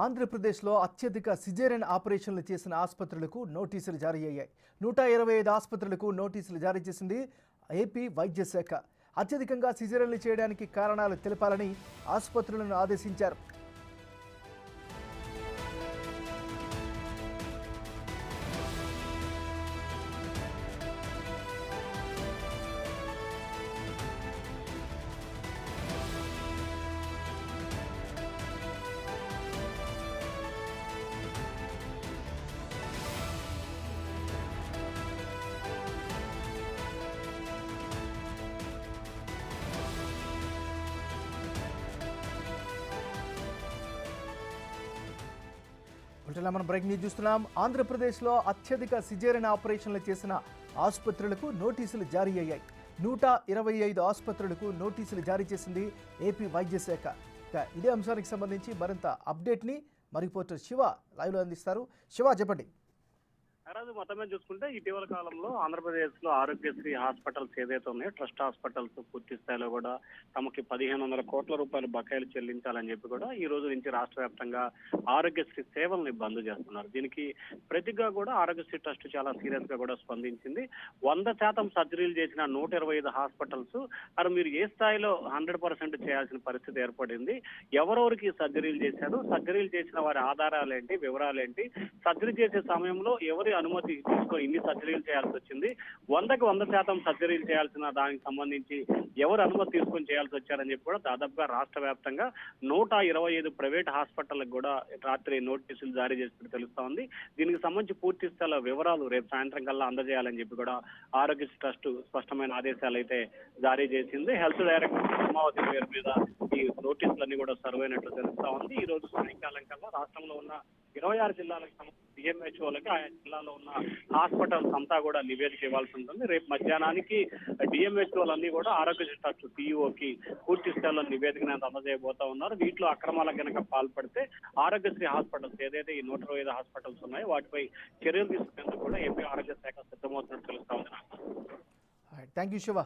ఆంధ్రప్రదేశ్లో అత్యధిక సిజేరియన్ ఆపరేషన్లు చేసిన ఆసుపత్రులకు నోటీసులు జారీ అయ్యాయి. 125 ఆసుపత్రులకు నోటీసులు జారీ చేసింది ఏపీ వైద్య శాఖ. అత్యధికంగా సిజేరియన్లు చేయడానికి కారణాలు తెలపాలని ఆసుపత్రులను ఆదేశించారు. మనం బ్రేక్ న్యూస్ చూస్తున్నాం. ఆంధ్రప్రదేశ్లో అత్యధిక సిజేరియన్ ఆపరేషన్లు చేసిన ఆసుపత్రులకు నోటీసులు జారీ అయ్యాయి. 125 ఆసుపత్రులకు నోటీసులు జారీ చేసింది ఏపీ వైద్య శాఖ. ఇదే అంశానికి సంబంధించి మరింత అప్డేట్ని మా రిపోర్టర్ శివ లైవ్లో అందిస్తారు. శివ, చెప్పండి. మొత్తమే చూసుకుంటే ఇటీవల కాలంలో ఆంధ్రప్రదేశ్ లో ఆరోగ్యశ్రీ హాస్పిటల్స్ ఏదైతే ఉన్నాయో ట్రస్ట్ హాస్పిటల్స్ పూర్తి స్థాయిలో కూడా తమకి 1500 కోట్ల రూపాయలు బకాయిలు చెల్లించాలని చెప్పి కూడా ఈ రోజు నుంచి రాష్ట్ర వ్యాప్తంగా ఆరోగ్యశ్రీ సేవల్ని బంద్ చేస్తున్నారు. దీనికి ప్రతిగా కూడా ఆరోగ్యశ్రీ ట్రస్ట్ చాలా సీరియస్ గా కూడా స్పందించింది. 100% సర్జరీలు చేసిన 125 హాస్పిటల్స్ మరి మీరు ఏ స్థాయిలో 100% చేయాల్సిన పరిస్థితి ఏర్పడింది, ఎవరెవరికి సర్జరీలు చేశారు, సర్జరీలు చేసిన వారి ఆధారాలు ఏంటి, వివరాలు ఏంటి, సర్జరీ చేసే సమయంలో ఎవరి అనుమతి తీసుకొని ఇన్ని సర్జరీలు చేయాల్సి వచ్చింది, 100% సర్జరీలు చేయాల్సిన దానికి సంబంధించి ఎవరు అనుమతి తీసుకొని చేయాల్సి వచ్చారని చెప్పి కూడా దాదాపుగా రాష్ట్ర వ్యాప్తంగా 125 ప్రైవేట్ హాస్పిటల్లకు కూడా రాత్రి నోటీసులు జారీ చేసినట్టు తెలుస్తా ఉంది. దీనికి సంబంధించి పూర్తి స్థాయిలో వివరాలు రేపు సాయంత్రం కల్లా అందజేయాలని చెప్పి కూడా ఆరోగ్య ట్రస్ట్ స్పష్టమైన ఆదేశాలు అయితే జారీ చేసింది. హెల్త్ డైరెక్టర్ పద్మావతి పేరు మీద ఈ నోటీసులన్నీ కూడా సర్వ్ అయినట్లు తెలుస్తా ఉంది. ఈ రోజు సాయంకాలం కల్లా రాష్ట్రంలో ఉన్న 26 జిల్లాలకు సంబంధించి డిఎంహెచ్ఓలకి ఆయా జిల్లాలో ఉన్న హాస్పిటల్స్ అంతా కూడా నివేదిక ఇవ్వాల్సి ఉంటుంది. రేపు మధ్యాహ్నానికి డిఎంహెచ్ఓలన్నీ కూడా ఆరోగ్య ట్రస్ట్ సిఇఓకి పూర్తి స్థాయిలో నివేదికను అందజేయబోతా ఉన్నారు. వీటిలో అక్రమాలకు కనుక పాల్పడితే ఆరోగ్యశ్రీ హాస్పిటల్స్ ఏదైతే ఈ 125 హాస్పిటల్స్ ఉన్నాయో వాటిపై చర్యలు తీసుకునేందుకు కూడా ఏపీ ఆరోగ్య శాఖ సిద్ధమవుతున్నట్టు తెలుస్తా ఉంది. Thank you Shiva.